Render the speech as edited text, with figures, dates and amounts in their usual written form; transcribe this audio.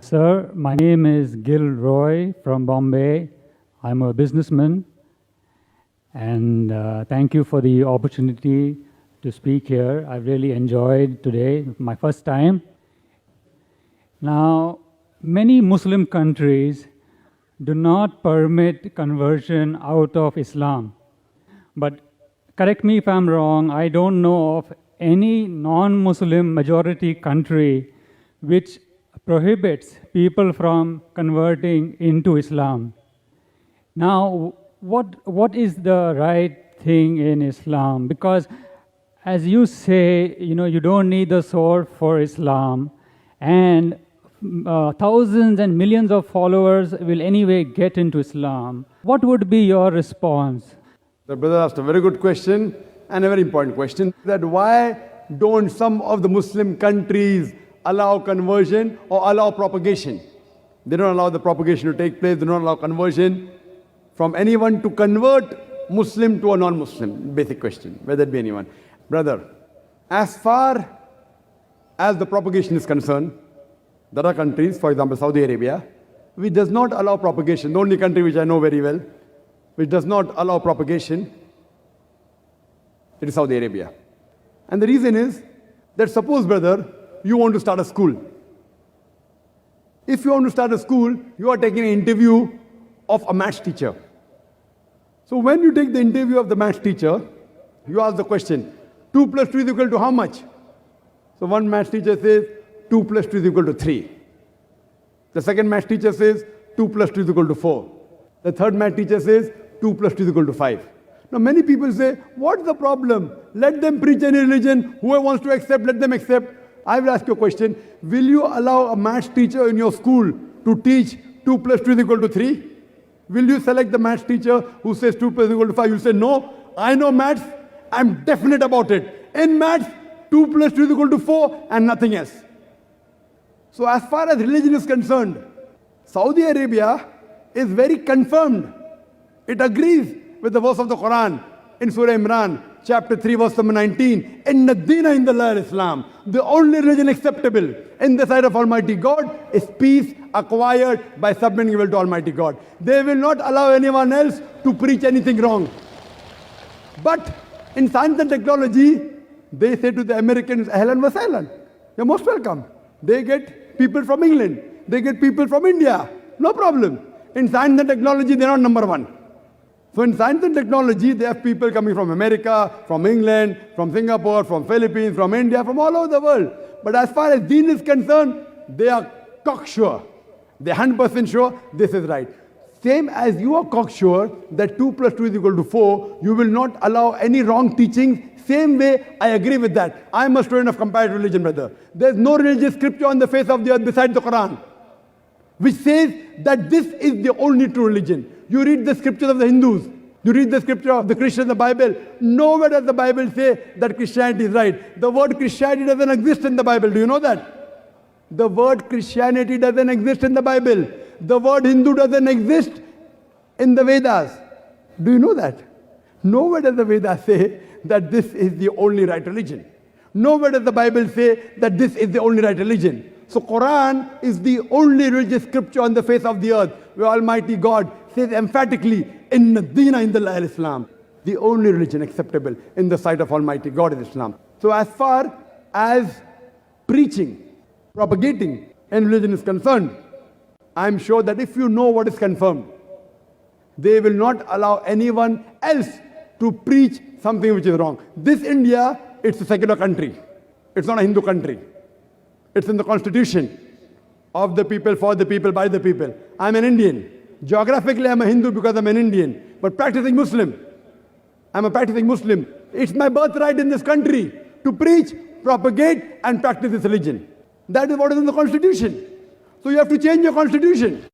Sir, my name is Gil Roy from Bombay. I'm a businessman, and thank you for the opportunity to speak here. I really enjoyed today, my first time. Now, many Muslim countries do not permit conversion out of Islam. But correct me if I'm wrong, I don't know of any non-Muslim majority country which prohibits people from converting into Islam. Now, what is the right thing in Islam? Because as you say, you don't need the sword for Islam, and thousands and millions of followers will anyway get into Islam. What would be your response? The brother asked a very good question and a very important question, that why don't some of the Muslim countries allow conversion or allow propagation? They don't allow the propagation to take place, they don't allow conversion from anyone to convert Muslim to a non-Muslim. Basic question, whether it be anyone. Brother, as far as the propagation is concerned, there are countries, for example Saudi Arabia, which does not allow propagation. The only country which I know very well, which does not allow propagation, it is Saudi Arabia. And the reason is that suppose, brother, you want to start a school. If you want to start a school, you are taking an interview of a maths teacher. So when you take the interview of the maths teacher, you ask the question, 2 plus 2 is equal to how much? So one maths teacher says, 2 plus 2 is equal to 3. The second maths teacher says, 2 plus 2 is equal to 4. The third maths teacher says, 2 plus 2 is equal to 5. Now many people say, what's the problem? Let them preach any religion. Whoever wants to accept, let them accept. I will ask you a question. Will you allow a maths teacher in your school to teach 2 plus 2 is equal to 3? Will you select the maths teacher who says 2 plus 2 is equal to 5? You say, no, I know maths. I'm definite about it. In maths, 2 plus 2 is equal to 4 and nothing else. So as far as religion is concerned, Saudi Arabia is very confirmed. It agrees with the verse of the Quran in Surah Imran, chapter 3, verse number 19. Inna Dina Indallah Islam. The only religion acceptable in the sight of Almighty God is peace acquired by submitting will to Almighty God. They will not allow anyone else to preach anything wrong. But in science and technology, they say to the Americans, ahlan wa sahlan, you're most welcome. They get people from England. They get people from India. No problem. In science and technology, they're not number one. So in science and technology, they have people coming from America, from England, from Singapore, from Philippines, from India, from all over the world. But as far as deen is concerned, they are cocksure. They're 100% sure this is right. Same as you are cocksure that 2 plus 2 is equal to 4, you will not allow any wrong teachings. Same way, I agree with that. I'm a student of comparative religion, brother. There's no religious scripture on the face of the earth besides the Quran, which says that this is the only true religion. You read the scriptures of the Hindus, you read the scripture of the Christians, the Bible. Nowhere does the Bible say that Christianity is right. The word Christianity doesn't exist in the Bible. Do you know that? The word Christianity doesn't exist in the Bible. The word Hindu doesn't exist in the Vedas. Do you know that? Nowhere does the Vedas say that this is the only right religion. Nowhere does the Bible say that this is the only right religion. So Quran is the only religious scripture on the face of the earth where Almighty God says emphatically, Inna Dina Indallah Islam. The only religion acceptable in the sight of Almighty God is Islam. So as far as preaching, propagating in religion is concerned, I'm sure that if you know what is confirmed, they will not allow anyone else to preach something which is wrong. This India, it's a secular country. It's not a Hindu country. It's in the constitution of the people, for the people, by the people. I'm an Indian. Geographically, I'm a Hindu because I'm an Indian, but practicing Muslim. I'm a practicing Muslim. It's my birthright in this country to preach, propagate, and practice this religion. That is what is in the constitution. So you have to change your constitution.